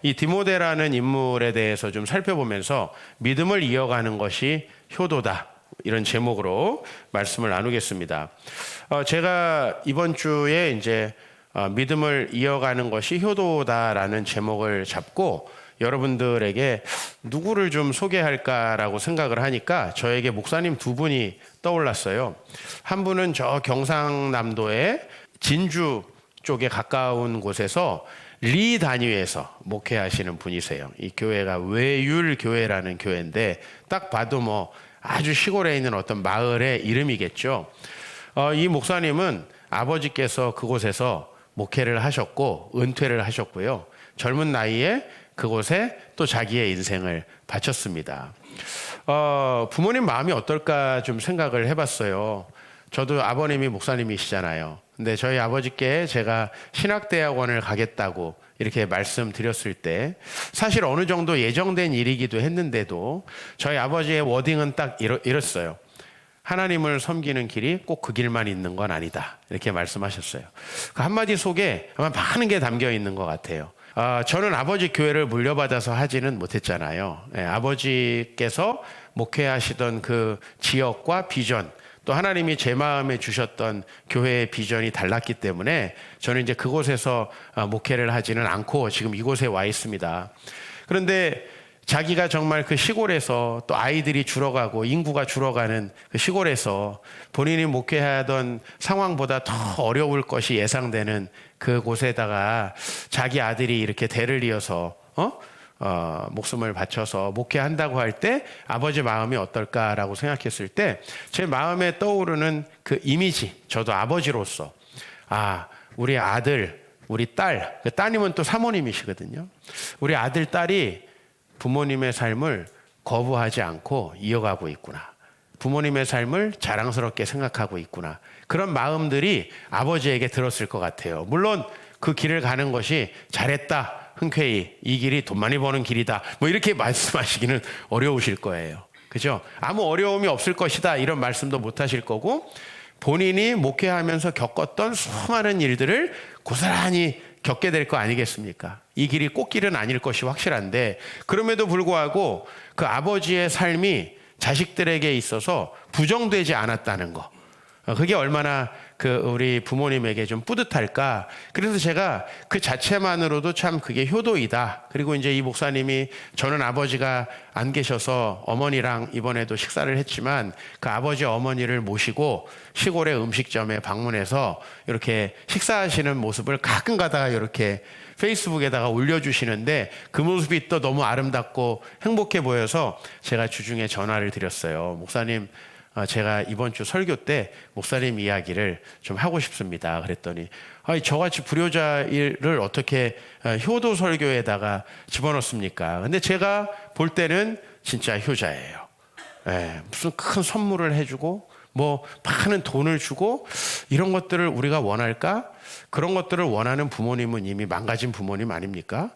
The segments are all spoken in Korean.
이 디모데라는 인물에 대해서 좀 살펴보면서 믿음을 이어가는 것이 효도다. 이런 제목으로 말씀을 나누겠습니다. 제가 이번 주에 이제 믿음을 이어가는 것이 효도다라는 제목을 잡고 여러분들에게 누구를 좀 소개할까라고 생각을 하니까 저에게 목사님 두 분이 떠올랐어요. 한 분은 저 경상남도의 진주 쪽에 가까운 곳에서 리 단위에서 목회하시는 분이세요. 이 교회가 외율교회라는 교회인데 딱 봐도 뭐 아주 시골에 있는 어떤 마을의 이름이겠죠. 이 목사님은 아버지께서 그곳에서 목회를 하셨고 은퇴를 하셨고요. 젊은 나이에 그곳에 또 자기의 인생을 바쳤습니다. 부모님 마음이 어떨까 좀 생각을 해봤어요. 저도 아버님이 목사님이시잖아요. 근데 저희 아버지께 제가 신학대학원을 가겠다고 이렇게 말씀드렸을 때 사실 어느 정도 예정된 일이기도 했는데도 저희 아버지의 워딩은 딱 이랬어요. 하나님을 섬기는 길이 꼭 그 길만 있는 건 아니다. 이렇게 말씀하셨어요. 그 한마디 속에 아마 많은 게 담겨 있는 것 같아요. 저는 아버지 교회를 물려받아서 하지는 못했잖아요. 아버지께서 목회하시던 그 지역과 비전, 또 하나님이 제 마음에 주셨던 교회의 비전이 달랐기 때문에 저는 이제 그곳에서 목회를 하지는 않고 지금 이곳에 와 있습니다. 그런데 자기가 정말 그 시골에서 또 아이들이 줄어가고 인구가 줄어가는 그 시골에서 본인이 목회하던 상황보다 더 어려울 것이 예상되는 그곳에다가 자기 아들이 이렇게 대를 이어서 목숨을 바쳐서 목회한다고 할 때 아버지 마음이 어떨까라고 생각했을 때 제 마음에 떠오르는 그 이미지, 저도 아버지로서 우리 아들, 우리 딸, 그 따님은 또 사모님이시거든요. 우리 아들, 딸이 부모님의 삶을 거부하지 않고 이어가고 있구나. 부모님의 삶을 자랑스럽게 생각하고 있구나. 그런 마음들이 아버지에게 들었을 것 같아요. 물론 그 길을 가는 것이 잘했다. 흔쾌히 이 길이 돈 많이 버는 길이다. 뭐 이렇게 말씀하시기는 어려우실 거예요. 그죠? 아무 어려움이 없을 것이다. 이런 말씀도 못 하실 거고 본인이 목회하면서 겪었던 수많은 일들을 고스란히 겪게 될 거 아니겠습니까? 이 길이 꽃길은 아닐 것이 확실한데 그럼에도 불구하고 그 아버지의 삶이 자식들에게 있어서 부정되지 않았다는 거. 그게 얼마나 우리 부모님에게 좀 뿌듯할까. 그래서 제가 그 자체만으로도 참 그게 효도이다. 그리고 이제 이 목사님이 저는 아버지가 안 계셔서 어머니랑 이번에도 식사를 했지만 그 아버지 어머니를 모시고 시골의 음식점에 방문해서 이렇게 식사하시는 모습을 가끔 가다가 이렇게 페이스북에다가 올려주시는데 그 모습이 또 너무 아름답고 행복해 보여서 제가 주중에 전화를 드렸어요. 목사님, 제가 이번 주 설교 때 목사님 이야기를 좀 하고 싶습니다. 그랬더니 저같이 불효자를 어떻게 효도 설교에다가 집어넣습니까? 근데 제가 볼 때는 진짜 효자예요. 무슨 큰 선물을 해주고 뭐 많은 돈을 주고 이런 것들을 우리가 원할까? 그런 것들을 원하는 부모님은 이미 망가진 부모님 아닙니까?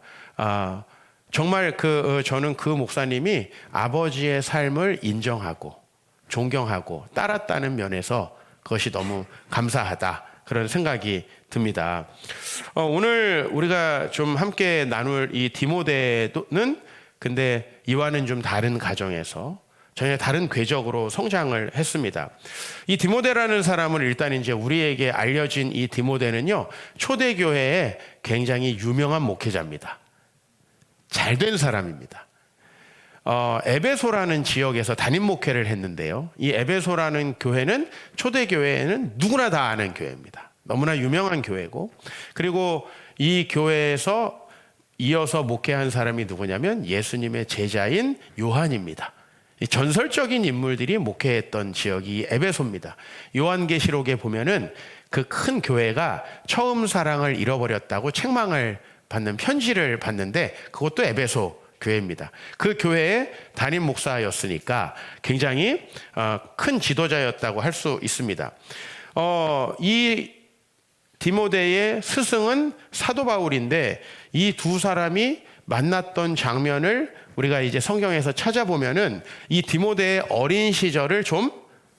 정말 저는 그 목사님이 아버지의 삶을 인정하고 존경하고 따랐다는 면에서 그것이 너무 감사하다. 그런 생각이 듭니다. 오늘 우리가 좀 함께 나눌 이 디모데는 근데 이와는 좀 다른 가정에서 전혀 다른 궤적으로 성장을 했습니다. 이 디모데라는 사람은 일단 이제 우리에게 알려진 이 디모데는요, 초대교회에 굉장히 유명한 목회자입니다. 잘된 사람입니다. 에베소라는 지역에서 담임 목회를 했는데요. 이 에베소라는 교회는 초대교회에는 누구나 다 아는 교회입니다. 너무나 유명한 교회고, 그리고 이 교회에서 이어서 목회한 사람이 누구냐면 예수님의 제자인 요한입니다. 전설적인 인물들이 목회했던 지역이 에베소입니다. 요한계시록에 보면은 그 큰 교회가 처음 사랑을 잃어버렸다고 책망을 받는 편지를 받는데 그것도 에베소 교회입니다. 그 교회의 담임 목사였으니까 굉장히 큰 지도자였다고 할 수 있습니다. 이 디모데의 스승은 사도 바울인데 이 두 사람이 만났던 장면을 우리가 이제 성경에서 찾아보면은 이 디모데의 어린 시절을 좀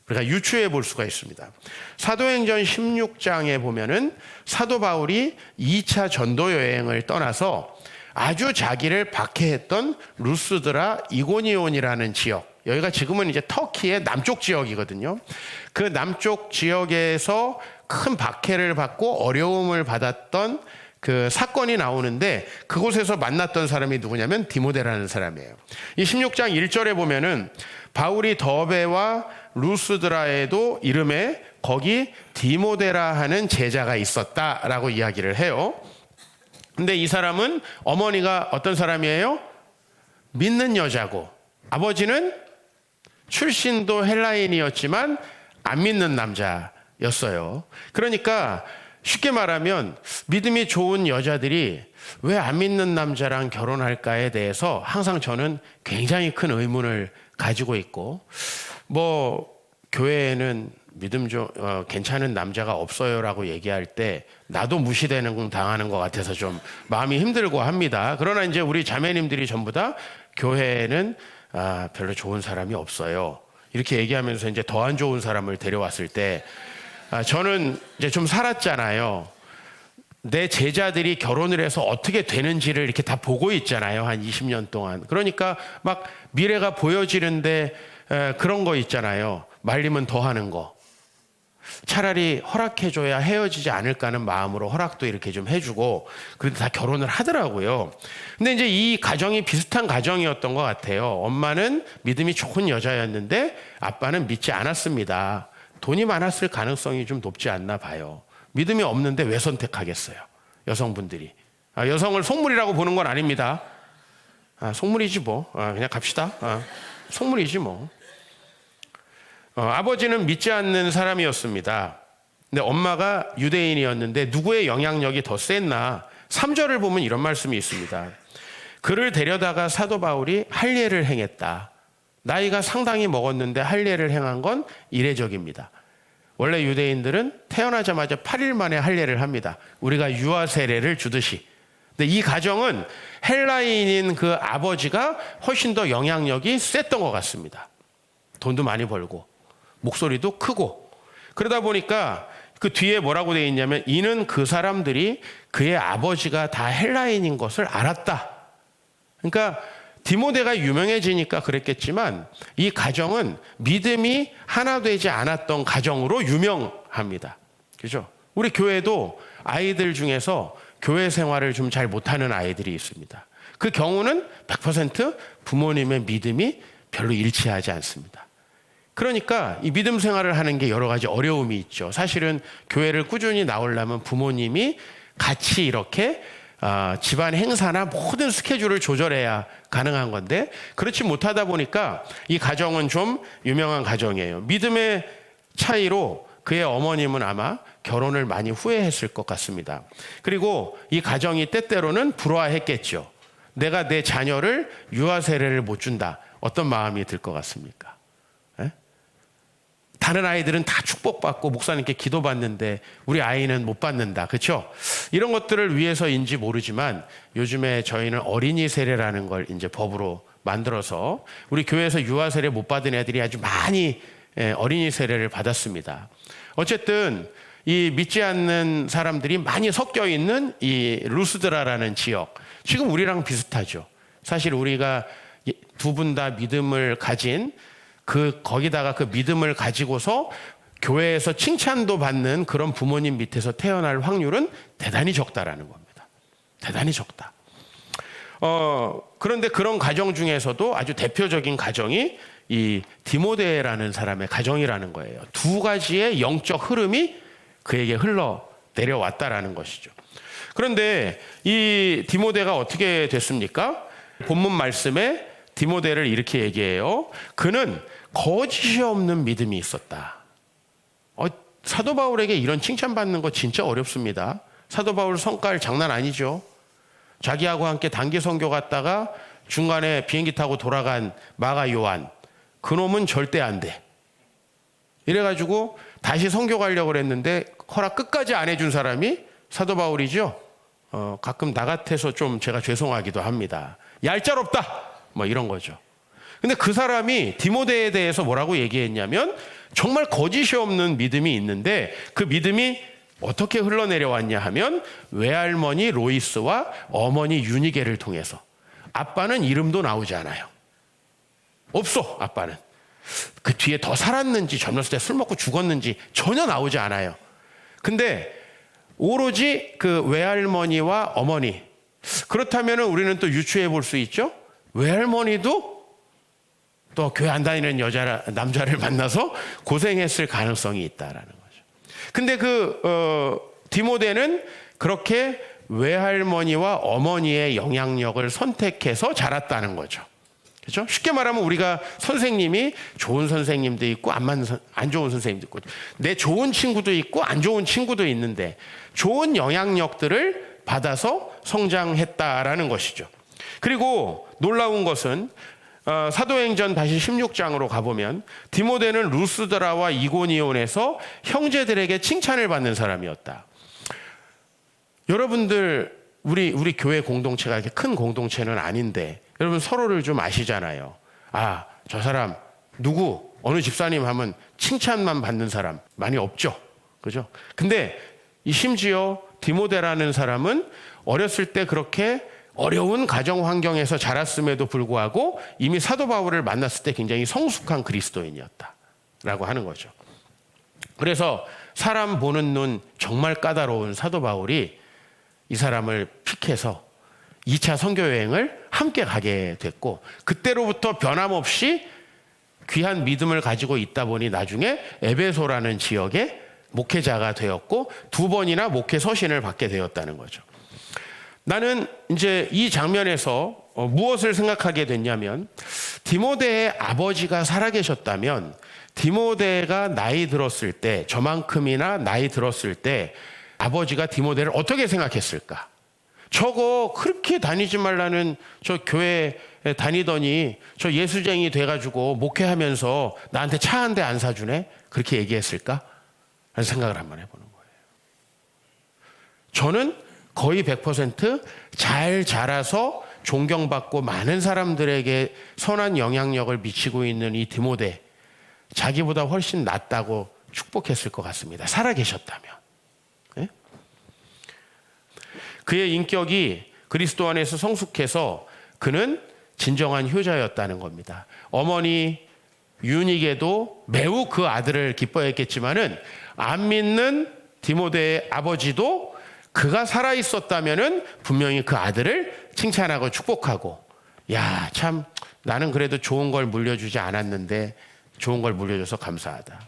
우리가 유추해 볼 수가 있습니다. 사도행전 16장에 보면은 사도 바울이 2차 전도 여행을 떠나서 아주 자기를 박해했던 루스드라 이고니온이라는 지역, 여기가 지금은 이제 터키의 남쪽 지역이거든요. 그 남쪽 지역에서 큰 박해를 받고 어려움을 받았던 그 사건이 나오는데, 그곳에서 만났던 사람이 누구냐면 디모데라는 사람이에요. 이 16장 1절에 보면은 바울이 더베와 루스드라에도 이름에 거기 디모데라 하는 제자가 있었다라고 이야기를 해요. 근데 이 사람은 어머니가 어떤 사람이에요? 믿는 여자고, 아버지는 출신도 헬라인이었지만 안 믿는 남자였어요. 그러니까 쉽게 말하면 믿음이 좋은 여자들이 왜 안 믿는 남자랑 결혼할까에 대해서 항상 저는 굉장히 큰 의문을 가지고 있고, 뭐 교회에는 믿음 괜찮은 남자가 없어요라고 얘기할 때 나도 무시되는 당하는 것 같아서 좀 마음이 힘들고 합니다. 그러나 이제 우리 자매님들이 전부 다 교회에는 별로 좋은 사람이 없어요, 이렇게 얘기하면서 이제 더 안 좋은 사람을 데려왔을 때, 저는 이제 좀 살았잖아요. 내 제자들이 결혼을 해서 어떻게 되는지를 이렇게 다 보고 있잖아요, 한 20년 동안. 그러니까 막 미래가 보여지는데 그런 거 있잖아요. 말리면 더 하는 거. 차라리 허락해줘야 헤어지지 않을까 하는 마음으로 허락도 이렇게 좀 해주고, 그래도 다 결혼을 하더라고요. 근데 이제 이 가정이 비슷한 가정이었던 것 같아요. 엄마는 믿음이 좋은 여자였는데 아빠는 믿지 않았습니다. 돈이 많았을 가능성이 좀 높지 않나 봐요. 믿음이 없는데 왜 선택하겠어요, 여성분들이. 여성을 속물이라고 보는 건 아닙니다. 속물이지 뭐. 그냥 갑시다. 속물이지 뭐. 아버지는 믿지 않는 사람이었습니다. 근데 엄마가 유대인이었는데 누구의 영향력이 더 셌나? 3절을 보면 이런 말씀이 있습니다. 그를 데려다가 사도 바울이 할례를 행했다. 나이가 상당히 먹었는데 할례를 행한 건 이례적입니다. 원래 유대인들은 태어나자마자 8일 만에 할례를 합니다. 우리가 유아 세례를 주듯이. 근데 이 가정은 헬라인인 그 아버지가 훨씬 더 영향력이 셌던 것 같습니다. 돈도 많이 벌고 목소리도 크고. 그러다 보니까 그 뒤에 뭐라고 되어 있냐면, 이는 그 사람들이 그의 아버지가 다 헬라인인 것을 알았다. 그러니까 디모데가 유명해지니까 그랬겠지만 이 가정은 믿음이 하나 되지 않았던 가정으로 유명합니다. 그죠? 우리 교회도 아이들 중에서 교회 생활을 좀 잘 못하는 아이들이 있습니다. 그 경우는 100% 부모님의 믿음이 별로 일치하지 않습니다. 그러니까 이 믿음 생활을 하는 게 여러 가지 어려움이 있죠. 사실은 교회를 꾸준히 나오려면 부모님이 같이 이렇게 집안 행사나 모든 스케줄을 조절해야 가능한 건데, 그렇지 못하다 보니까 이 가정은 좀 유명한 가정이에요. 믿음의 차이로 그의 어머님은 아마 결혼을 많이 후회했을 것 같습니다. 그리고 이 가정이 때때로는 불화했겠죠. 내가 내 자녀를 유아 세례를 못 준다. 어떤 마음이 들 것 같습니까? 다른 아이들은 다 축복받고 목사님께 기도받는데 우리 아이는 못 받는다. 그렇죠? 이런 것들을 위해서인지 모르지만 요즘에 저희는 어린이 세례라는 걸 이제 법으로 만들어서 우리 교회에서 유아 세례 못 받은 애들이 아주 많이 어린이 세례를 받았습니다. 어쨌든 이 믿지 않는 사람들이 많이 섞여 있는 이 루스드라라는 지역, 지금 우리랑 비슷하죠. 사실 우리가 두 분 다 믿음을 가진 거기다가 그 믿음을 가지고서 교회에서 칭찬도 받는 그런 부모님 밑에서 태어날 확률은 대단히 적다라는 겁니다. 대단히 적다. 그런데 그런 가정 중에서도 아주 대표적인 가정이 이 디모데라는 사람의 가정이라는 거예요. 두 가지의 영적 흐름이 그에게 흘러 내려왔다라는 것이죠. 그런데 이 디모데가 어떻게 됐습니까? 본문 말씀에 디모데를 이렇게 얘기해요. 그는 거짓이 없는 믿음이 있었다. 사도 바울에게 이런 칭찬받는 거 진짜 어렵습니다. 사도 바울 성깔 장난 아니죠. 자기하고 함께 단기 선교 갔다가 중간에 비행기 타고 돌아간 마가 요한, 그놈은 절대 안 돼. 이래가지고 다시 선교 가려고 그랬는데 허락 끝까지 안 해준 사람이 사도 바울이죠. 가끔 나 같아서 좀 제가 죄송하기도 합니다. 얄짤없다 뭐 이런 거죠. 근데 그 사람이 디모데에 대해서 뭐라고 얘기했냐면, 정말 거짓이 없는 믿음이 있는데 그 믿음이 어떻게 흘러내려왔냐 하면 외할머니 로이스와 어머니 유니게를 통해서. 아빠는 이름도 나오지 않아요. 없어, 아빠는. 그 뒤에 더 살았는지 젊었을 때 술 먹고 죽었는지 전혀 나오지 않아요. 근데 오로지 그 외할머니와 어머니. 그렇다면 우리는 또 유추해 볼 수 있죠. 외할머니도 또 교회 안 다니는 남자를 만나서 고생했을 가능성이 있다라는 거죠. 근데 디모데는 그렇게 외할머니와 어머니의 영향력을 선택해서 자랐다는 거죠. 그렇죠? 쉽게 말하면 우리가 선생님이 좋은 선생님도 있고 안 좋은 선생님도 있고 내 좋은 친구도 있고 안 좋은 친구도 있는데 좋은 영향력들을 받아서 성장했다라는 것이죠. 그리고 놀라운 것은 사도행전 다시 16장으로 가보면 디모데는 루스드라와 이고니온에서 형제들에게 칭찬을 받는 사람이었다. 여러분들 우리 교회 공동체가 이렇게 큰 공동체는 아닌데 여러분 서로를 좀 아시잖아요. 아, 저 사람 누구 어느 집사님 하면 칭찬만 받는 사람 많이 없죠. 그죠? 근데 심지어 디모데라는 사람은 어렸을 때 그렇게 어려운 가정 환경에서 자랐음에도 불구하고 이미 사도 바울을 만났을 때 굉장히 성숙한 그리스도인이었다라고 하는 거죠. 그래서 사람 보는 눈 정말 까다로운 사도 바울이 이 사람을 픽해서 2차 선교 여행을 함께 가게 됐고 그때로부터 변함없이 귀한 믿음을 가지고 있다 보니 나중에 에베소라는 지역에 목회자가 되었고 2번이나 목회 서신을 받게 되었다는 거죠. 나는 이제 이 장면에서 무엇을 생각하게 됐냐면 디모데의 아버지가 살아계셨다면 디모데가 나이 들었을 때 저만큼이나 나이 들었을 때 아버지가 디모데를 어떻게 생각했을까? 저거 그렇게 다니지 말라는 저 교회 다니더니 저 예수쟁이 돼가지고 목회하면서 나한테 차 한 대 안 사주네? 그렇게 얘기했을까? 라는 생각을 한번 해보는 거예요. 저는 거의 100% 자라서 존경받고 많은 사람들에게 선한 영향력을 미치고 있는 이 디모데, 자기보다 훨씬 낫다고 축복했을 것 같습니다. 살아계셨다면. 네? 그의 인격이 그리스도 안에서 성숙해서 그는 진정한 효자였다는 겁니다. 어머니 유니게도 매우 그 아들을 기뻐했겠지만은 안 믿는 디모데의 아버지도 그가 살아 있었다면은 분명히 그 아들을 칭찬하고 축복하고, 야, 참 나는 그래도 좋은 걸 물려주지 않았는데 좋은 걸 물려줘서 감사하다.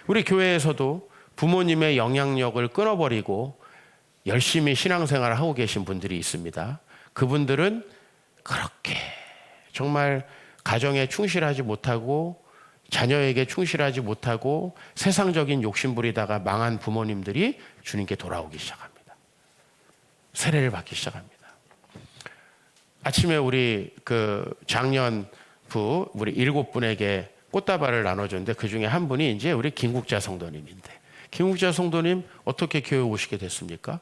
우리 교회에서도 부모님의 영향력을 끊어버리고 열심히 신앙생활을 하고 계신 분들이 있습니다. 그분들은 그렇게 정말 가정에 충실하지 못하고 자녀에게 충실하지 못하고 세상적인 욕심 부리다가 망한 부모님들이 주님께 돌아오기 시작합니다. 세례를 받기 시작합니다. 아침에 우리 작년부 우리 7분에게 꽃다발을 나눠줬는데 그 중에 한 분이 이제 우리 김국자 성도님인데, 김국자 성도님 어떻게 교회 오시게 됐습니까?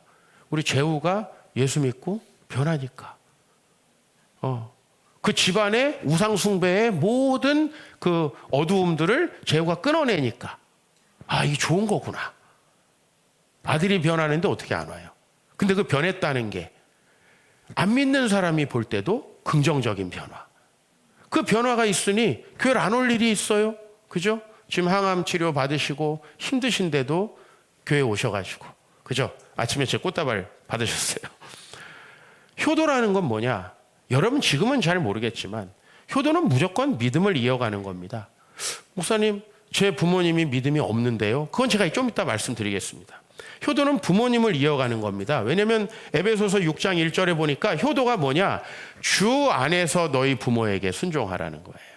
우리 재우가 예수 믿고 변하니까. 그 집안의 우상숭배의 모든 그 어두움들을 재우가 끊어내니까. 아, 이게 좋은 거구나. 아들이 변하는데 어떻게 안 와요? 근데 그 변했다는 게 안 믿는 사람이 볼 때도 긍정적인 변화. 그 변화가 있으니 교회를 안 올 일이 있어요? 그죠? 지금 항암 치료 받으시고 힘드신데도 교회 오셔가지고, 그죠? 아침에 제 꽃다발 받으셨어요. 효도라는 건 뭐냐? 여러분 지금은 잘 모르겠지만 효도는 무조건 믿음을 이어가는 겁니다. 목사님, 제 부모님이 믿음이 없는데요. 그건 제가 좀 이따 말씀드리겠습니다. 효도는 부모님을 이어가는 겁니다. 왜냐하면 에베소서 6장 1절에 보니까 효도가 뭐냐? 주 안에서 너희 부모에게 순종하라는 거예요.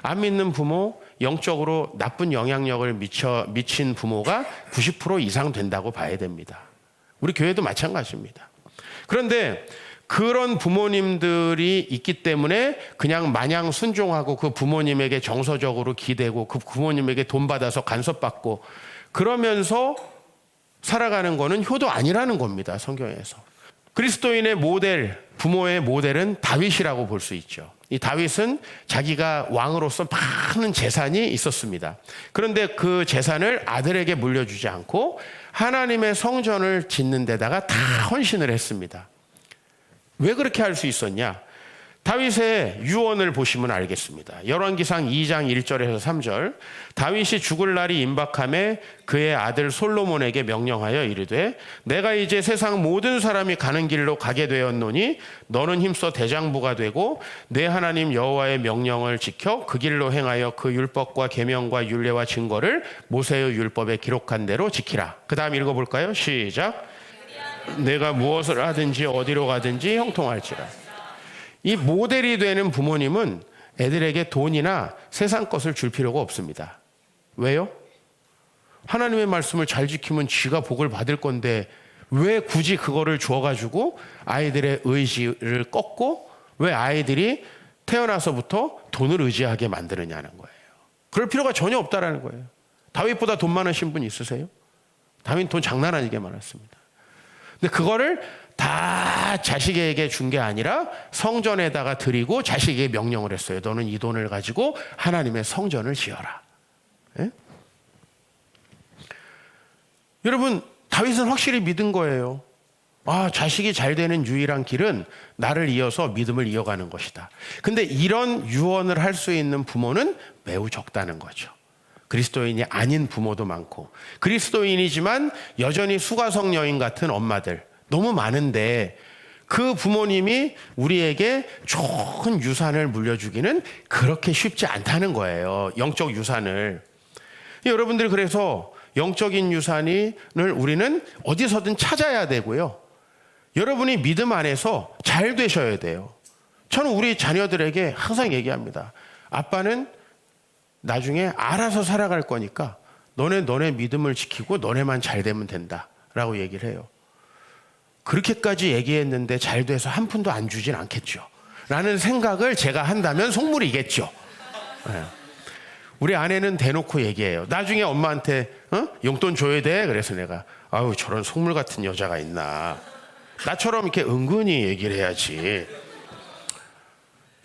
안 믿는 부모, 영적으로 나쁜 영향력을 미친 부모가 90% 이상 된다고 봐야 됩니다. 우리 교회도 마찬가지입니다. 그런데 그런 부모님들이 있기 때문에 그냥 마냥 순종하고 그 부모님에게 정서적으로 기대고 그 부모님에게 돈 받아서 간섭받고 그러면서 살아가는 거는 효도 아니라는 겁니다. 성경에서. 그리스도인의 모델, 부모의 모델은 다윗이라고 볼 수 있죠. 이 다윗은 자기가 왕으로서 많은 재산이 있었습니다. 그런데 그 재산을 아들에게 물려주지 않고 하나님의 성전을 짓는 데다가 다 헌신을 했습니다. 왜 그렇게 할 수 있었냐? 다윗의 유언을 보시면 알겠습니다. 열왕기상 2장 1절에서 3절. 다윗이 죽을 날이 임박함에 그의 아들 솔로몬에게 명령하여 이르되 내가 이제 세상 모든 사람이 가는 길로 가게 되었노니 너는 힘써 대장부가 되고 내 하나님 여호와의 명령을 지켜 그 길로 행하여 그 율법과 계명과 율례와 증거를 모세의 율법에 기록한 대로 지키라. 그 다음 읽어볼까요? 시작. 내가 무엇을 하든지 어디로 가든지 형통할지라. 이 모델이 되는 부모님은 애들에게 돈이나 세상 것을 줄 필요가 없습니다. 왜요? 하나님의 말씀을 잘 지키면 지가 복을 받을 건데 왜 굳이 그거를 줘가지고 아이들의 의지를 꺾고 왜 아이들이 태어나서부터 돈을 의지하게 만드느냐는 거예요. 그럴 필요가 전혀 없다라는 거예요. 다윗보다 돈 많으신 분 있으세요? 다윗 돈 장난 아니게 많았습니다. 근데 그거를 다 자식에게 준 게 아니라 성전에다가 드리고 자식에게 명령을 했어요. 너는 이 돈을 가지고 하나님의 성전을 지어라. 예? 여러분, 다윗은 확실히 믿은 거예요. 자식이 잘 되는 유일한 길은 나를 이어서 믿음을 이어가는 것이다. 근데 이런 유언을 할 수 있는 부모는 매우 적다는 거죠. 그리스도인이 아닌 부모도 많고 그리스도인이지만 여전히 수가성 여인 같은 엄마들 너무 많은데 그 부모님이 우리에게 좋은 유산을 물려주기는 그렇게 쉽지 않다는 거예요. 영적 유산을. 여러분들 그래서 영적인 유산을 우리는 어디서든 찾아야 되고요. 여러분이 믿음 안에서 잘 되셔야 돼요. 저는 우리 자녀들에게 항상 얘기합니다. 아빠는 나중에 알아서 살아갈 거니까 너네 믿음을 지키고 너네만 잘 되면 된다라고 얘기를 해요. 그렇게까지 얘기했는데 잘 돼서 한 푼도 안 주진 않겠죠. 라는 생각을 제가 한다면 속물이겠죠. 네. 우리 아내는 대놓고 얘기해요. 나중에 엄마한테 용돈 줘야 돼. 그래서 내가 저런 속물 같은 여자가 있나. 나처럼 이렇게 은근히 얘기를 해야지.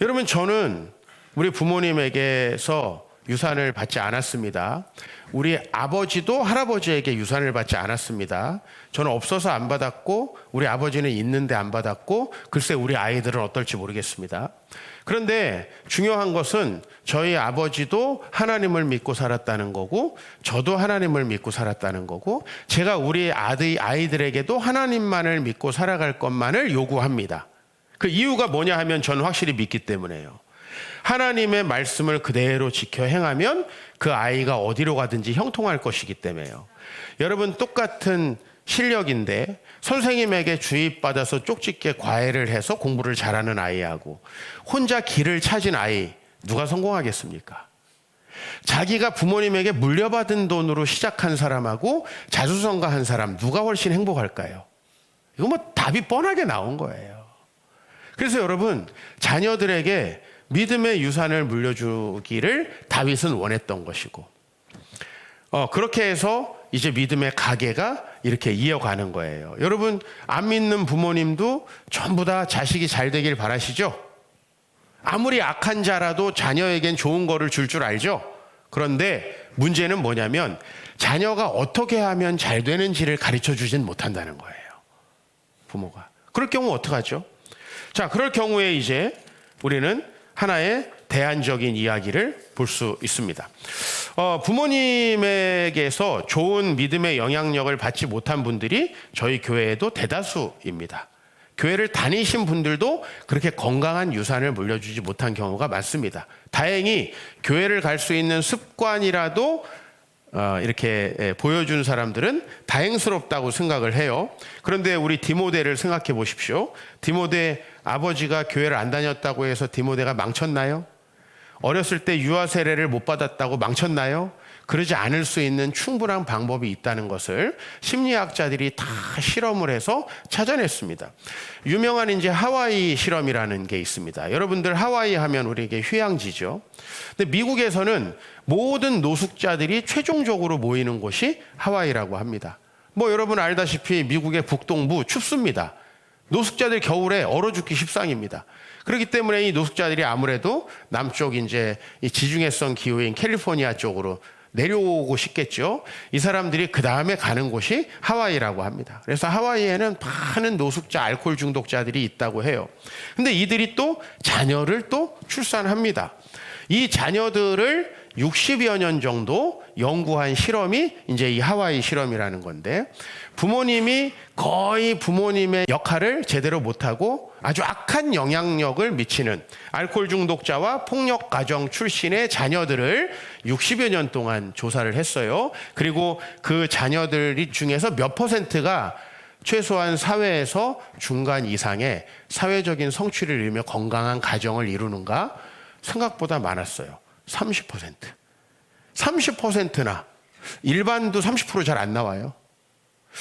여러분, 저는 우리 부모님에게서 유산을 받지 않았습니다. 우리 아버지도 할아버지에게 유산을 받지 않았습니다. 저는 없어서 안 받았고 우리 아버지는 있는데 안 받았고 글쎄 우리 아이들은 어떨지 모르겠습니다. 그런데 중요한 것은 저희 아버지도 하나님을 믿고 살았다는 거고 저도 하나님을 믿고 살았다는 거고 제가 우리 아이들에게도 하나님만을 믿고 살아갈 것만을 요구합니다. 그 이유가 뭐냐 하면 저는 확실히 믿기 때문에요. 하나님의 말씀을 그대로 지켜 행하면 그 아이가 어디로 가든지 형통할 것이기 때문에요. 여러분, 똑같은 실력인데 선생님에게 주입받아서 쪽집게 과외를 해서 공부를 잘하는 아이하고 혼자 길을 찾은 아이, 누가 성공하겠습니까? 자기가 부모님에게 물려받은 돈으로 시작한 사람하고 자수성가한 사람, 누가 훨씬 행복할까요? 이거 뭐 답이 뻔하게 나온 거예요. 그래서 여러분, 자녀들에게 믿음의 유산을 물려주기를 다윗은 원했던 것이고 그렇게 해서 이제 믿음의 가계가 이렇게 이어가는 거예요. 여러분, 안 믿는 부모님도 전부 다 자식이 잘 되길 바라시죠? 아무리 악한 자라도 자녀에겐 좋은 거를 줄 알죠? 그런데 문제는 뭐냐면 자녀가 어떻게 하면 잘 되는지를 가르쳐 주진 못한다는 거예요. 부모가. 그럴 경우 어떡하죠? 자, 그럴 경우에 이제 우리는 하나의 대안적인 이야기를 볼 수 있습니다. 부모님에게서 좋은 믿음의 영향력을 받지 못한 분들이 저희 교회에도 대다수입니다. 교회를 다니신 분들도 그렇게 건강한 유산을 물려주지 못한 경우가 많습니다. 다행히 교회를 갈 수 있는 습관이라도 이렇게 보여준 사람들은 다행스럽다고 생각을 해요. 그런데 우리 디모데를 생각해 보십시오. 디모데 아버지가 교회를 안 다녔다고 해서 디모데가 망쳤나요? 어렸을 때 유아 세례를 못 받았다고 망쳤나요? 그러지 않을 수 있는 충분한 방법이 있다는 것을 심리학자들이 다 실험을 해서 찾아냈습니다. 유명한 이제 하와이 실험이라는 게 있습니다. 여러분들 하와이 하면 우리에게 휴양지죠. 근데 미국에서는 모든 노숙자들이 최종적으로 모이는 곳이 하와이라고 합니다. 뭐 여러분 알다시피 미국의 북동부 춥습니다. 노숙자들 겨울에 얼어 죽기 십상입니다. 그렇기 때문에 이 노숙자들이 아무래도 남쪽 이제 이 지중해성 기후인 캘리포니아 쪽으로 내려오고 싶겠죠. 이 사람들이 그 다음에 가는 곳이 하와이라고 합니다. 그래서 하와이에는 많은 노숙자, 알코올 중독자들이 있다고 해요. 근데 이들이 또 자녀를 또 출산합니다. 이 자녀들을 60여 년 정도 연구한 실험이 이제 이 하와이 실험이라는 건데, 부모님이 거의 부모님의 역할을 제대로 못하고 아주 악한 영향력을 미치는 알코올 중독자와 폭력 가정 출신의 자녀들을 60여 년 동안 조사를 했어요. 그리고 그 자녀들 중에서 몇 %가 최소한 사회에서 중간 이상의 사회적인 성취를 이루며 건강한 가정을 이루는가? 생각보다 많았어요. 30%. 30%나 일반도 30% 잘 안 나와요.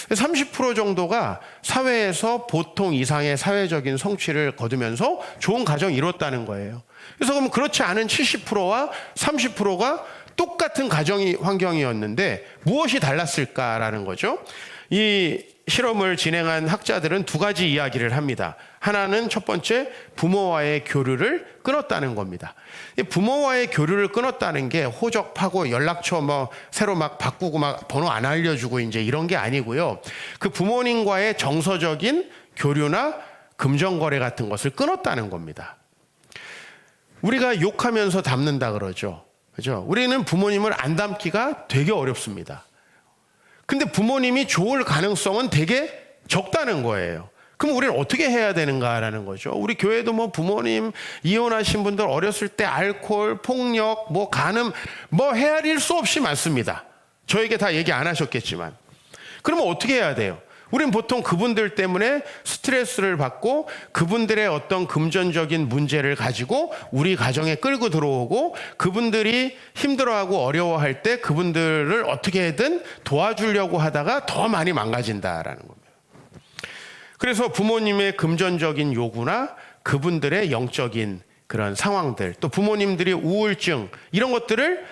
30% 정도가 사회에서 보통 이상의 사회적인 성취를 거두면서 좋은 가정을 이뤘다는 거예요. 그래서 그럼 그렇지 않은 70%와 30%가 똑같은 환경이었는데 무엇이 달랐을까라는 거죠. 이 실험을 진행한 학자들은 두 가지 이야기를 합니다. 하나는 첫 번째, 부모와의 교류를 끊었다는 겁니다. 부모와의 교류를 끊었다는 게 호적파고 연락처 새로 막 바꾸고 막 번호 안 알려주고 이제 이런 게 아니고요. 그 부모님과의 정서적인 교류나 금전거래 같은 것을 끊었다는 겁니다. 우리가 욕하면서 닮는다 그러죠. 그죠? 우리는 부모님을 안 닮기가 되게 어렵습니다. 근데 부모님이 좋을 가능성은 되게 적다는 거예요. 그럼 우리는 어떻게 해야 되는가라는 거죠. 우리 교회도 부모님 이혼하신 분들 어렸을 때 알코올, 폭력, 간음, 헤아릴 수 없이 많습니다. 저에게 다 얘기 안 하셨겠지만. 그러면 어떻게 해야 돼요? 우린 보통 그분들 때문에 스트레스를 받고 그분들의 어떤 금전적인 문제를 가지고 우리 가정에 끌고 들어오고 그분들이 힘들어하고 어려워할 때 그분들을 어떻게든 도와주려고 하다가 더 많이 망가진다라는 겁니다. 그래서 부모님의 금전적인 요구나 그분들의 영적인 그런 상황들, 또 부모님들이 우울증 이런 것들을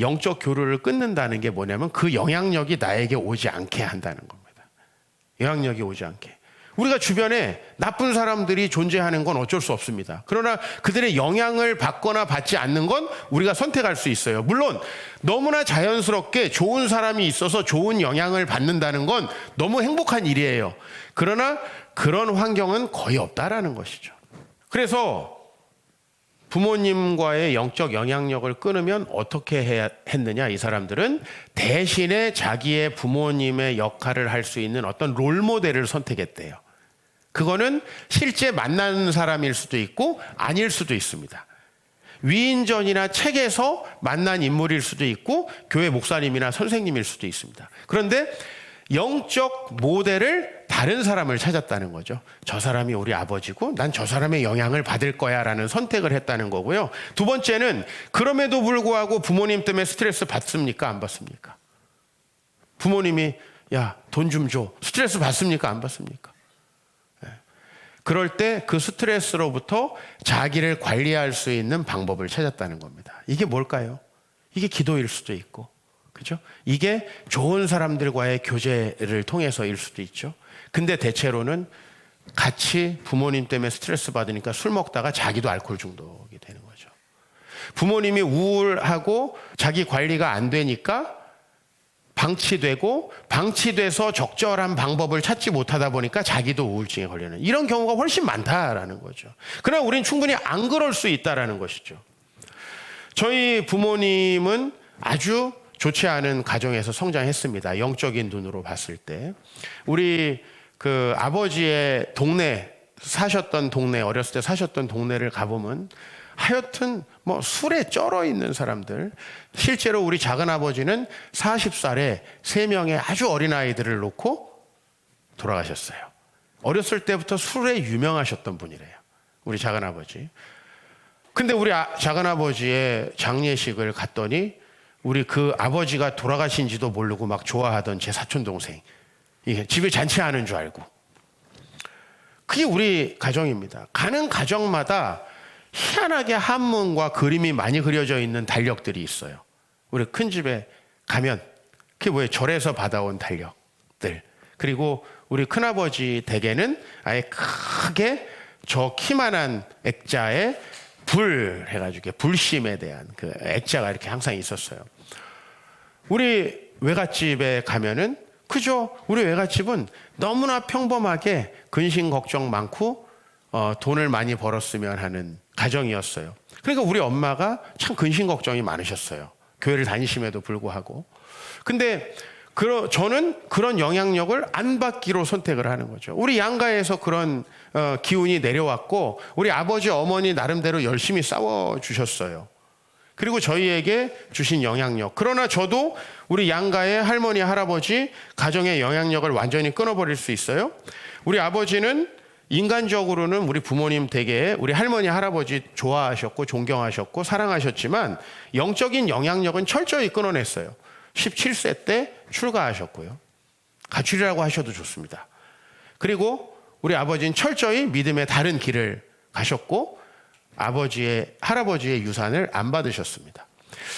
영적 교류를 끊는다는 게 뭐냐면 그 영향력이 나에게 오지 않게 한다는 겁니다. 영향력이 오지 않게. 우리가 주변에 나쁜 사람들이 존재하는 건 어쩔 수 없습니다. 그러나 그들의 영향을 받거나 받지 않는 건 우리가 선택할 수 있어요. 물론 너무나 자연스럽게 좋은 사람이 있어서 좋은 영향을 받는다는 건 너무 행복한 일이에요. 그러나 그런 환경은 거의 없다라는 것이죠. 그래서 부모님과의 영적 영향력을 끊으면 어떻게 했느냐, 이 사람들은 대신에 자기의 부모님의 역할을 할 수 있는 어떤 롤모델을 선택했대요. 그거는 실제 만나는 사람일 수도 있고 아닐 수도 있습니다. 위인전이나 책에서 만난 인물일 수도 있고 교회 목사님이나 선생님일 수도 있습니다. 그런데 영적 모델을 다른 사람을 찾았다는 거죠. 저 사람이 우리 아버지고 난 저 사람의 영향을 받을 거야 라는 선택을 했다는 거고요. 두 번째는 그럼에도 불구하고 부모님 때문에 스트레스 받습니까? 안 받습니까? 부모님이 야, 돈 좀 줘. 스트레스 받습니까? 안 받습니까? 그럴 때 그 스트레스로부터 자기를 관리할 수 있는 방법을 찾았다는 겁니다. 이게 뭘까요? 이게 기도일 수도 있고, 그죠? 이게 좋은 사람들과의 교제를 통해서일 수도 있죠. 근데 대체로는 같이 부모님 때문에 스트레스 받으니까 술 먹다가 자기도 알코올 중독이 되는 거죠. 부모님이 우울하고 자기 관리가 안 되니까 방치돼서 적절한 방법을 찾지 못하다 보니까 자기도 우울증에 걸리는 이런 경우가 훨씬 많다라는 거죠. 그러나 우리는 충분히 안 그럴 수 있다라는 것이죠. 저희 부모님은 아주 좋지 않은 가정에서 성장했습니다. 영적인 눈으로 봤을 때. 우리 그 아버지의 어렸을 때 사셨던 동네를 가보면 하여튼 술에 쩔어 있는 사람들. 실제로 우리 작은아버지는 40살에 3명의 아주 어린아이들을 놓고 돌아가셨어요. 어렸을 때부터 술에 유명하셨던 분이래요. 우리 작은아버지. 근데 우리 작은아버지의 장례식을 갔더니 우리 그 아버지가 돌아가신지도 모르고 막 좋아하던 제 사촌동생, 이게 집에 잔치하는 줄 알고. 그게 우리 가정입니다. 가는 가정마다 희한하게 한문과 그림이 많이 그려져 있는 달력들이 있어요. 우리 큰 집에 가면 그게 뭐예요? 절에서 받아온 달력들. 그리고 우리 큰아버지 댁에는 아예 크게 저 키만한 액자에 불 해가지고 불심에 대한 그 액자가 이렇게 항상 있었어요. 우리 외갓집에 가면은 그죠? 우리 외갓집은 너무나 평범하게 근심 걱정 많고 돈을 많이 벌었으면 하는 가정이었어요. 그러니까 우리 엄마가 참 근심 걱정이 많으셨어요. 교회를 다니심에도 불구하고. 근데 저는 그런 영향력을 안 받기로 선택을 하는 거죠. 우리 양가에서 그런 기운이 내려왔고 우리 아버지 어머니 나름대로 열심히 싸워주셨어요. 그리고 저희에게 주신 영향력. 그러나 저도 우리 양가의 할머니 할아버지 가정의 영향력을 완전히 끊어버릴 수 있어요. 우리 아버지는 인간적으로는 우리 부모님 댁에 우리 할머니 할아버지 좋아하셨고 존경하셨고 사랑하셨지만 영적인 영향력은 철저히 끊어냈어요. 17세 때 출가하셨고요. 가출이라고 하셔도 좋습니다. 그리고 우리 아버지는 철저히 믿음의 다른 길을 가셨고 할아버지의 유산을 안 받으셨습니다.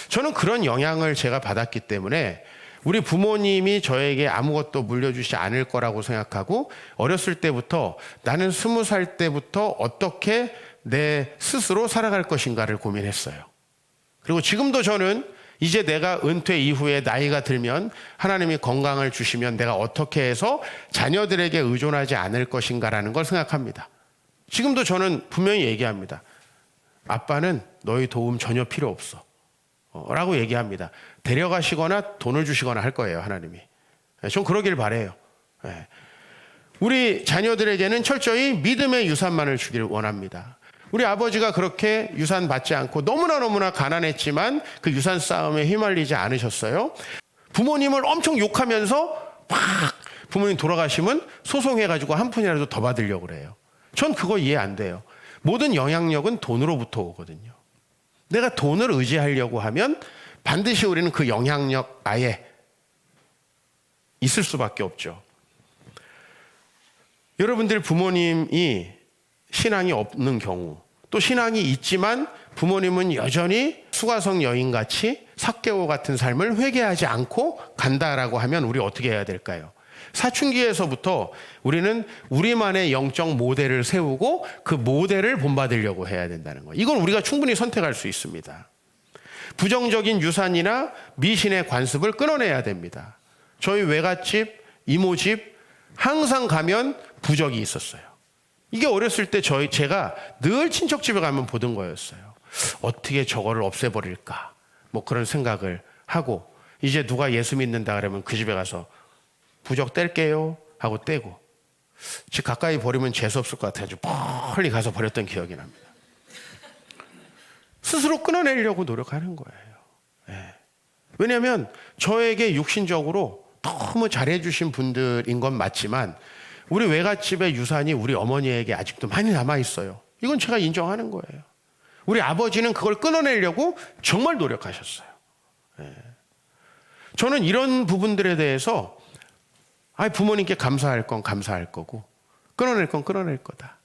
저는 그런 영향을 제가 받았기 때문에 우리 부모님이 저에게 아무것도 물려주지 않을 거라고 생각하고 어렸을 때부터 나는 20살 때부터 어떻게 내 스스로 살아갈 것인가를 고민했어요. 그리고 지금도 저는 이제 내가 은퇴 이후에 나이가 들면 하나님이 건강을 주시면 내가 어떻게 해서 자녀들에게 의존하지 않을 것인가라는 걸 생각합니다. 지금도 저는 분명히 얘기합니다. 아빠는 너희 도움 전혀 필요 없어. 라고 얘기합니다. 데려가시거나 돈을 주시거나 할 거예요, 하나님이. 전 그러길 바라요. 우리 자녀들에게는 철저히 믿음의 유산만을 주기를 원합니다. 우리 아버지가 그렇게 유산 받지 않고 너무나 가난했지만 그 유산 싸움에 휘말리지 않으셨어요. 부모님을 엄청 욕하면서 막 부모님 돌아가시면 소송해가지고 한 푼이라도 더 받으려고 그래요. 전 그거 이해 안 돼요. 모든 영향력은 돈으로부터 오거든요. 내가 돈을 의지하려고 하면 반드시 우리는 그 영향력 아예 있을 수밖에 없죠. 여러분들 부모님이 신앙이 없는 경우 또 신앙이 있지만 부모님은 여전히 수가성 여인같이 삭개오 같은 삶을 회개하지 않고 간다라고 하면 우리 어떻게 해야 될까요? 사춘기에서부터 우리는 우리만의 영적 모델을 세우고 그 모델을 본받으려고 해야 된다는 거예요. 이건 우리가 충분히 선택할 수 있습니다. 부정적인 유산이나 미신의 관습을 끊어내야 됩니다. 저희 외갓집, 이모집 항상 가면 부적이 있었어요. 이게 어렸을 때 제가 늘 친척집에 가면 보던 거였어요. 어떻게 저거를 없애버릴까? 뭐 그런 생각을 하고 이제 누가 예수 믿는다 그러면 그 집에 가서 부적 뗄게요 하고 떼고 집 가까이 버리면 재수없을 것 같아가지고 멀리 가서 버렸던 기억이 납니다. 스스로 끊어내려고 노력하는 거예요. 왜냐하면 저에게 육신적으로 너무 잘해주신 분들인 건 맞지만 우리 외갓집의 유산이 우리 어머니에게 아직도 많이 남아있어요. 이건 제가 인정하는 거예요. 우리 아버지는 그걸 끊어내려고 정말 노력하셨어요. 저는 이런 부분들에 대해서 부모님께 감사할 건 감사할 거고 끊어낼 건 끊어낼 거다.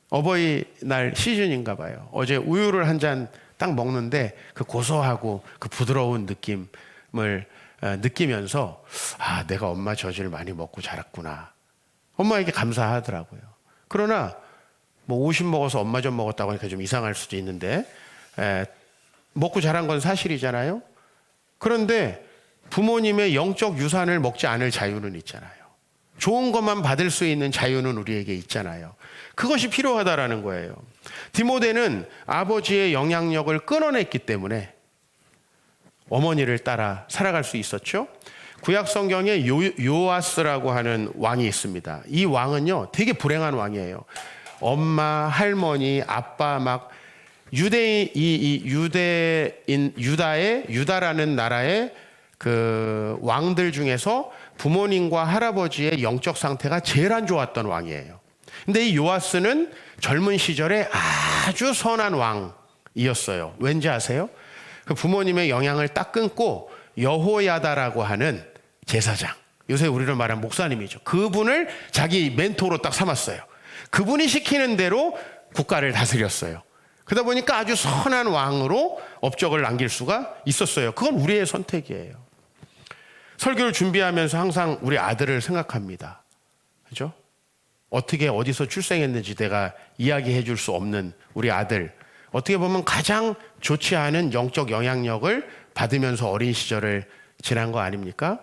어버이날 시즌인가 봐요. 어제 우유를 한 잔 딱 먹는데 그 고소하고 그 부드러운 느낌을 느끼면서 내가 엄마 젖을 많이 먹고 자랐구나. 엄마에게 감사하더라고요. 그러나 뭐 50 먹어서 엄마 젖 먹었다고 하니까 좀 이상할 수도 있는데 먹고 자란 건 사실이잖아요. 그런데 부모님의 영적 유산을 먹지 않을 자유는 있잖아요. 좋은 것만 받을 수 있는 자유는 우리에게 있잖아요. 그것이 필요하다라는 거예요. 디모데는 아버지의 영향력을 끊어냈기 때문에 어머니를 따라 살아갈 수 있었죠. 구약 성경에 요아스라고 하는 왕이 있습니다. 이 왕은요 되게 불행한 왕이에요. 엄마, 할머니, 아빠 막 유다라는 나라의 그 왕들 중에서 부모님과 할아버지의 영적 상태가 제일 안 좋았던 왕이에요. 근데 이 요아스는 젊은 시절에 아주 선한 왕이었어요. 왠지 아세요? 그 부모님의 영향을 딱 끊고 여호야다라고 하는 제사장, 요새 우리로 말하는 목사님이죠. 그분을 자기 멘토로 딱 삼았어요. 그분이 시키는 대로 국가를 다스렸어요. 그러다 보니까 아주 선한 왕으로 업적을 남길 수가 있었어요. 그건 우리의 선택이에요. 설교를 준비하면서 항상 우리 아들을 생각합니다. 그죠? 어떻게 어디서 출생했는지 내가 이야기해 줄 수 없는 우리 아들, 어떻게 보면 가장 좋지 않은 영적 영향력을 받으면서 어린 시절을 지난 거 아닙니까?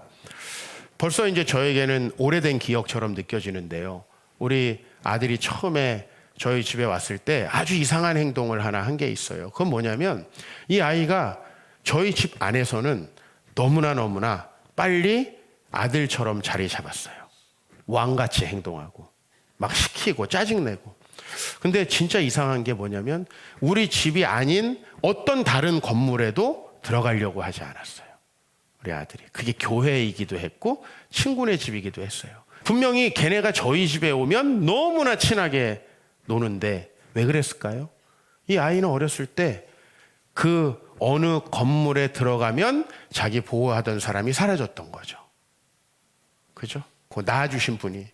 벌써 이제 저에게는 오래된 기억처럼 느껴지는데요. 우리 아들이 처음에 저희 집에 왔을 때 아주 이상한 행동을 하나 한 게 있어요. 그건 뭐냐면 이 아이가 저희 집 안에서는 너무나 빨리 아들처럼 자리 잡았어요. 왕같이 행동하고 막 시키고 짜증내고. 근데 진짜 이상한 게 뭐냐면 우리 집이 아닌 어떤 다른 건물에도 들어가려고 하지 않았어요. 우리 아들이. 그게 교회이기도 했고 친구네 집이기도 했어요. 분명히 걔네가 저희 집에 오면 너무나 친하게 노는데 왜 그랬을까요? 이 아이는 어렸을 때 그 어느 건물에 들어가면 자기 보호하던 사람이 사라졌던 거죠. 그죠? 그 낳아주신 분이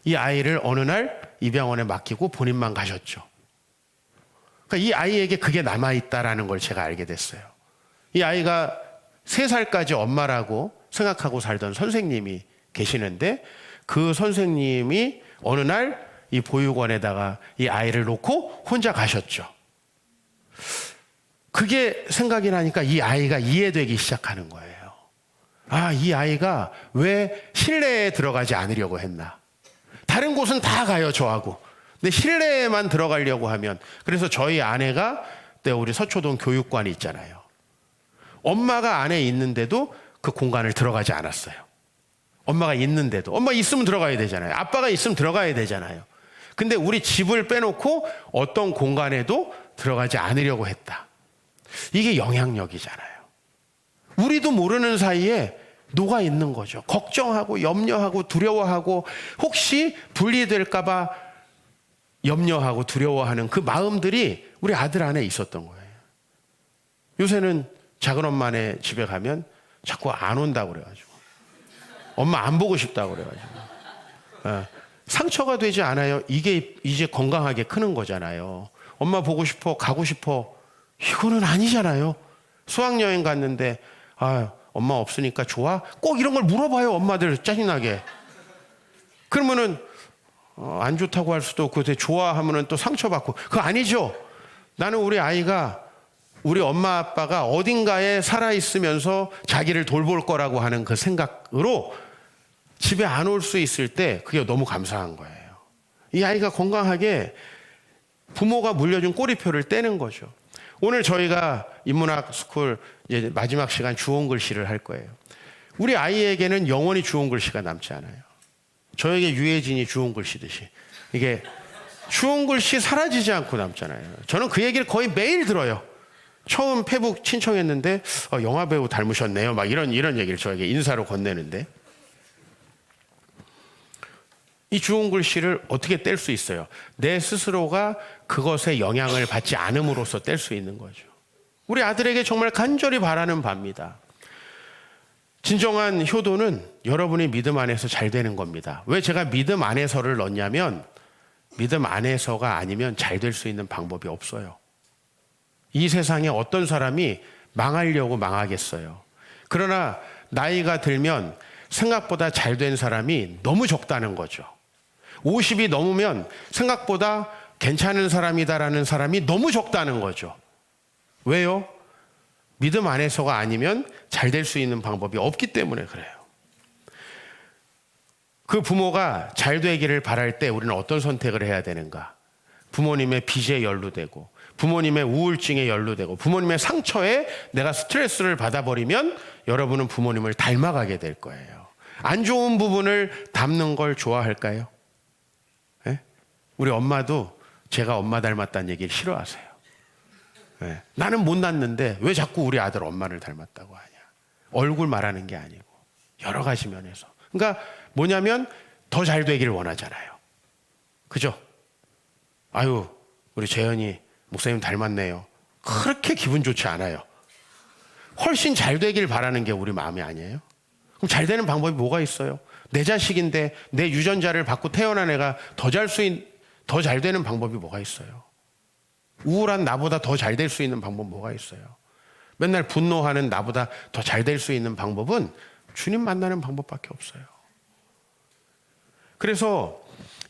이 아이를 어느 날 입양원에 맡기고 본인만 가셨죠. 그러니까 이 아이에게 그게 남아있다라는 걸 제가 알게 됐어요. 이 아이가 3살까지 엄마라고 생각하고 살던 선생님이 계시는데 그 선생님이 어느 날 이 보육원에다가 이 아이를 놓고 혼자 가셨죠. 그게 생각이 나니까 이 아이가 이해되기 시작하는 거예요. 아, 이 아이가 왜 실내에 들어가지 않으려고 했나. 다른 곳은 다 가요, 저하고. 근데 실내에만 들어가려고 하면. 그래서 저희 아내가 그때 우리 서초동 교육관이 있잖아요. 엄마가 안에 있는데도 그 공간을 들어가지 않았어요. 엄마가 있는데도. 엄마 있으면 들어가야 되잖아요. 아빠가 있으면 들어가야 되잖아요. 근데 우리 집을 빼놓고 어떤 공간에도 들어가지 않으려고 했다. 이게 영향력이잖아요. 우리도 모르는 사이에 녹아 있는 거죠. 걱정하고 염려하고 두려워하고 혹시 분리될까 봐 염려하고 두려워하는 그 마음들이 우리 아들 안에 있었던 거예요. 요새는 작은 엄마네 집에 가면 자꾸 안 온다고 그래가지고 엄마 안 보고 싶다고 그래가지고 상처가 되지 않아요. 이게 이제 건강하게 크는 거잖아요. 엄마 보고 싶어, 가고 싶어. 이거는 아니잖아요. 수학여행 갔는데 아, 엄마 없으니까 좋아? 꼭 이런 걸 물어봐요. 엄마들 짜증나게. 그러면은 안 좋다고 할 수도 없고 좋아하면은 또 상처받고. 그거 아니죠. 나는 우리 아이가 우리 엄마 아빠가 어딘가에 살아있으면서 자기를 돌볼 거라고 하는 그 생각으로 집에 안 올 수 있을 때 그게 너무 감사한 거예요. 이 아이가 건강하게 부모가 물려준 꼬리표를 떼는 거죠. 오늘 저희가 인문학 스쿨 이제 마지막 시간 주온 글씨를 할 거예요. 우리 아이에게는 영원히 주온 글씨가 남지 않아요. 저에게 유해진이 주온 글씨듯이 이게 주온 글씨 사라지지 않고 남잖아요. 저는 그 얘기를 거의 매일 들어요. 처음 페북 신청했는데 영화 배우 닮으셨네요. 막 이런 얘기를 저에게 인사로 건네는데 이 주온 글씨를 어떻게 뗄 수 있어요? 내 스스로가 그것에 영향을 받지 않음으로써 뗄 수 있는 거죠. 우리 아들에게 정말 간절히 바라는 바입니다. 진정한 효도는 여러분의 믿음 안에서 잘 되는 겁니다. 왜 제가 믿음 안에서를 넣냐면 믿음 안에서가 아니면 잘 될 수 있는 방법이 없어요. 이 세상에 어떤 사람이 망하려고 망하겠어요. 그러나 나이가 들면 생각보다 잘 된 사람이 너무 적다는 거죠. 50이 넘으면 생각보다 괜찮은 사람이다라는 사람이 너무 적다는 거죠. 왜요? 믿음 안에서가 아니면 잘 될 수 있는 방법이 없기 때문에 그래요. 그 부모가 잘 되기를 바랄 때 우리는 어떤 선택을 해야 되는가? 부모님의 빚에 연루되고 부모님의 우울증에 연루되고 부모님의 상처에 내가 스트레스를 받아버리면 여러분은 부모님을 닮아가게 될 거예요. 안 좋은 부분을 담는 걸 좋아할까요? 네? 우리 엄마도 제가 엄마 닮았다는 얘기를 싫어하세요. 네. 나는 못 낳는데 왜 자꾸 우리 아들 엄마를 닮았다고 하냐. 얼굴 말하는 게 아니고 여러 가지 면에서. 그러니까 뭐냐면 더 잘 되기를 원하잖아요. 그죠? 아유, 우리 재현이 목사님 닮았네요. 그렇게 기분 좋지 않아요. 훨씬 잘 되길 바라는 게 우리 마음이 아니에요? 그럼 잘 되는 방법이 뭐가 있어요? 내 자식인데 내 유전자를 받고 태어난 애가 더 잘 되는 방법이 뭐가 있어요? 우울한 나보다 더 잘 될 수 있는 방법 뭐가 있어요? 맨날 분노하는 나보다 더 잘 될 수 있는 방법은 주님 만나는 방법밖에 없어요. 그래서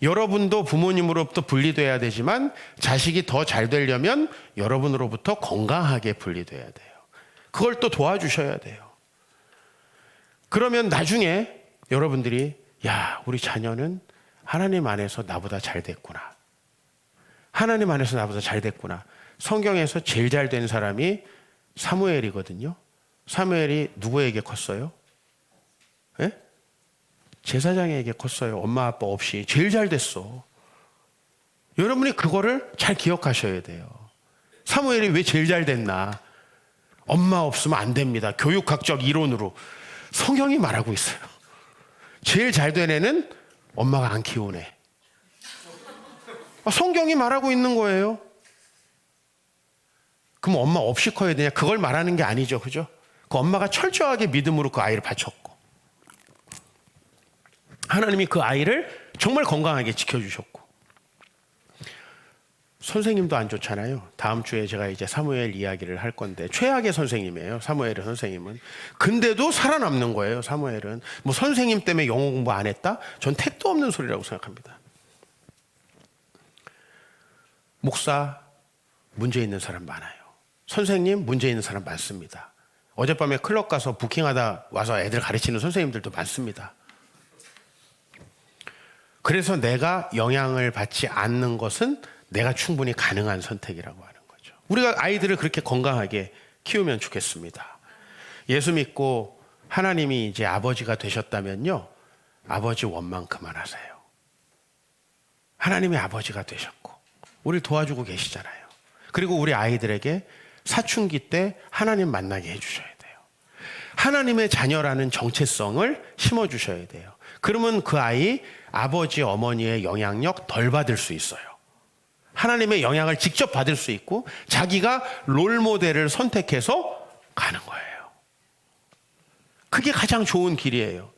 여러분도 부모님으로부터 분리돼야 되지만 자식이 더 잘 되려면 여러분으로부터 건강하게 분리돼야 돼요. 그걸 또 도와주셔야 돼요. 그러면 나중에 여러분들이 야, 우리 자녀는 하나님 안에서 나보다 잘 됐구나. 하나님 안에서 나보다 잘 됐구나. 성경에서 제일 잘 된 사람이 사무엘이거든요. 사무엘이 누구에게 컸어요? 예? 제사장에게 컸어요. 엄마 아빠 없이 제일 잘 됐어. 여러분이 그거를 잘 기억하셔야 돼요. 사무엘이 왜 제일 잘 됐나? 엄마 없으면 안 됩니다. 교육학적 이론으로 성경이 말하고 있어요. 제일 잘 된 애는 엄마가 안 키운 애. 성경이 말하고 있는 거예요. 그럼 엄마 없이 커야 되냐? 그걸 말하는 게 아니죠. 그죠? 그 엄마가 철저하게 믿음으로 그 아이를 바쳤고 하나님이 그 아이를 정말 건강하게 지켜주셨고 선생님도 안 좋잖아요. 다음 주에 제가 이제 사무엘 이야기를 할 건데 최악의 선생님이에요. 사무엘의 선생님은. 근데도 살아남는 거예요. 사무엘은. 뭐 선생님 때문에 영어 공부 안 했다? 전 택도 없는 소리라고 생각합니다. 목사 문제 있는 사람 많아요. 선생님 문제 있는 사람 많습니다. 어젯밤에 클럽 가서 부킹하다 와서 애들 가르치는 선생님들도 많습니다. 그래서 내가 영향을 받지 않는 것은 내가 충분히 가능한 선택이라고 하는 거죠. 우리가 아이들을 그렇게 건강하게 키우면 좋겠습니다. 예수 믿고 하나님이 이제 아버지가 되셨다면요, 아버지 원망 그만하세요. 하나님이 아버지가 되셨고 우리를 도와주고 계시잖아요. 그리고 우리 아이들에게 사춘기 때 하나님 만나게 해주셔야 돼요. 하나님의 자녀라는 정체성을 심어주셔야 돼요. 그러면 그 아이 아버지 어머니의 영향력 덜 받을 수 있어요. 하나님의 영향을 직접 받을 수 있고 자기가 롤모델을 선택해서 가는 거예요. 그게 가장 좋은 길이에요.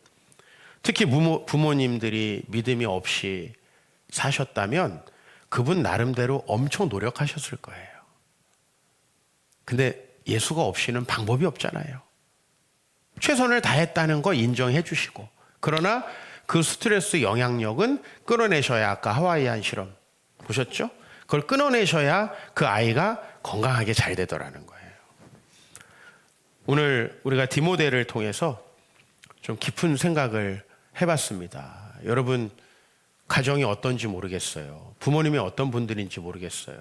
특히 부모님들이 믿음이 없이 사셨다면 그분 나름대로 엄청 노력하셨을 거예요. 근데 예수가 없이는 방법이 없잖아요. 최선을 다했다는 거 인정해 주시고 그러나 그 스트레스 영향력은 끊어내셔야 아까 하와이안 실험 보셨죠? 그걸 끊어내셔야 그 아이가 건강하게 잘 되더라는 거예요. 오늘 우리가 디모데를 통해서 좀 깊은 생각을 해봤습니다. 여러분 가정이 어떤지 모르겠어요. 부모님이 어떤 분들인지 모르겠어요.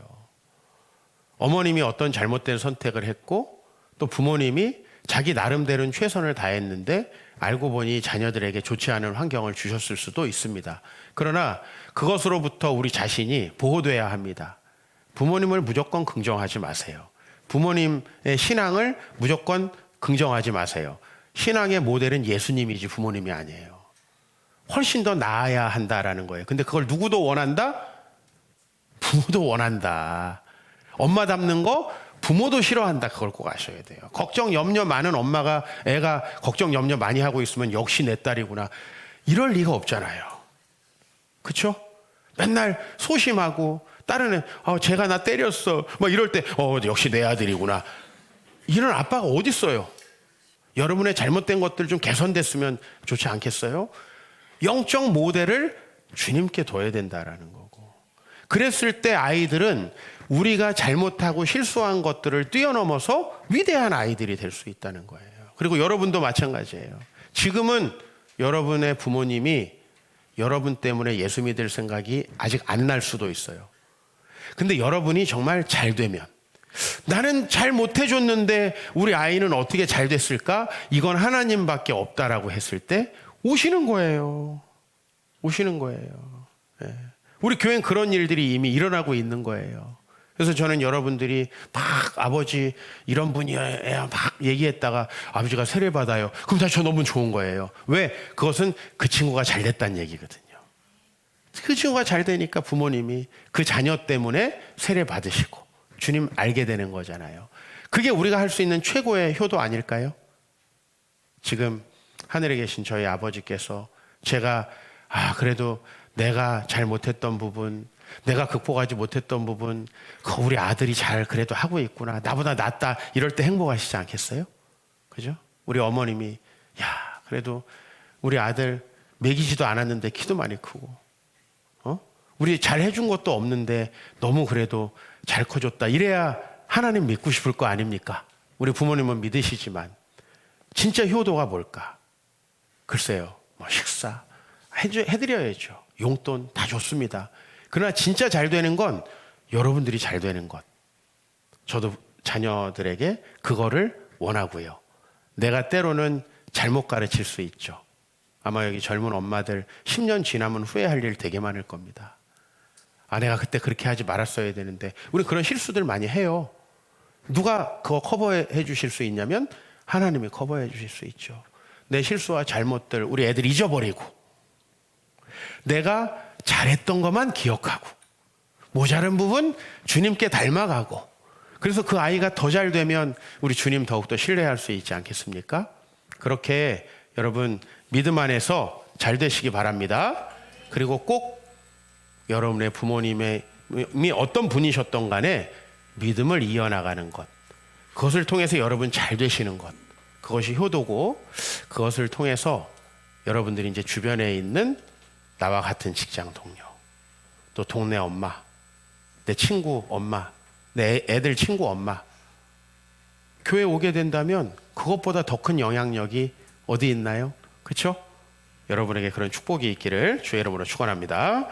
어머님이 어떤 잘못된 선택을 했고 또 부모님이 자기 나름대로는 최선을 다했는데 알고 보니 자녀들에게 좋지 않은 환경을 주셨을 수도 있습니다. 그러나 그것으로부터 우리 자신이 보호돼야 합니다. 부모님을 무조건 긍정하지 마세요. 부모님의 신앙을 무조건 긍정하지 마세요. 신앙의 모델은 예수님이지 부모님이 아니에요. 훨씬 더 나아야 한다라는 거예요. 근데 그걸 누구도 원한다? 부모도 원한다. 엄마 닮는 거 부모도 싫어한다. 그걸 꼭 아셔야 돼요. 걱정 염려 많은 엄마가 애가 걱정 염려 많이 하고 있으면 역시 내 딸이구나. 이럴 리가 없잖아요. 그렇죠? 맨날 소심하고 다른 애 제가 나 때렸어. 막 이럴 때 역시 내 아들이구나. 이런 아빠가 어디 있어요? 여러분의 잘못된 것들 좀 개선됐으면 좋지 않겠어요? 영적 모델을 주님께 둬야 된다라는 거고. 그랬을 때 아이들은 우리가 잘못하고 실수한 것들을 뛰어넘어서 위대한 아이들이 될 수 있다는 거예요. 그리고 여러분도 마찬가지예요. 지금은 여러분의 부모님이 여러분 때문에 예수 믿을 생각이 아직 안 날 수도 있어요. 근데 여러분이 정말 잘 되면 나는 잘 못해줬는데 우리 아이는 어떻게 잘 됐을까? 이건 하나님밖에 없다라고 했을 때 오시는 거예요. 오시는 거예요. 네. 우리 교회는 그런 일들이 이미 일어나고 있는 거예요. 그래서 저는 여러분들이 막 아버지 이런 분이에요 막 얘기했다가 아버지가 세례 받아요. 그럼 다시 저 너무 좋은 거예요. 왜? 그것은 그 친구가 잘 됐다는 얘기거든요. 그 친구가 잘 되니까 부모님이 그 자녀 때문에 세례 받으시고 주님 알게 되는 거잖아요. 그게 우리가 할 수 있는 최고의 효도 아닐까요? 지금 하늘에 계신 저희 아버지께서 제가 그래도 내가 잘 못했던 부분, 내가 극복하지 못했던 부분, 우리 아들이 잘 그래도 하고 있구나. 나보다 낫다. 이럴 때 행복하시지 않겠어요? 그죠? 우리 어머님이 그래도 우리 아들 먹이지도 않았는데 키도 많이 크고, 우리 잘 해준 것도 없는데 너무 그래도 잘 커줬다. 이래야 하나님 믿고 싶을 거 아닙니까? 우리 부모님은 믿으시지만 진짜 효도가 뭘까? 글쎄요, 뭐 식사 해드려야죠. 용돈 다 좋습니다. 그러나 진짜 잘 되는 건 여러분들이 잘 되는 것. 저도 자녀들에게 그거를 원하고요. 내가 때로는 잘못 가르칠 수 있죠. 아마 여기 젊은 엄마들 10년 지나면 후회할 일 되게 많을 겁니다. 아, 내가 그때 그렇게 하지 말았어야 되는데. 우리 그런 실수들 많이 해요. 누가 그거 커버해 주실 수 있냐면 하나님이 커버해 주실 수 있죠. 내 실수와 잘못들 우리 애들 잊어버리고, 내가 잘했던 것만 기억하고, 모자른 부분 주님께 닮아가고, 그래서 그 아이가 더 잘 되면 우리 주님 더욱더 신뢰할 수 있지 않겠습니까? 그렇게 여러분 믿음 안에서 잘 되시기 바랍니다. 그리고 꼭 여러분의 부모님이 어떤 분이셨던 간에 믿음을 이어나가는 것, 그것을 통해서 여러분 잘 되시는 것, 그것이 효도고, 그것을 통해서 여러분들이 이제 주변에 있는 나와 같은 직장 동료, 또 동네 엄마, 내 친구 엄마, 내 애들 친구 엄마, 교회 오게 된다면 그것보다 더 큰 영향력이 어디 있나요? 그렇죠? 여러분에게 그런 축복이 있기를 주의 이름으로 축원합니다.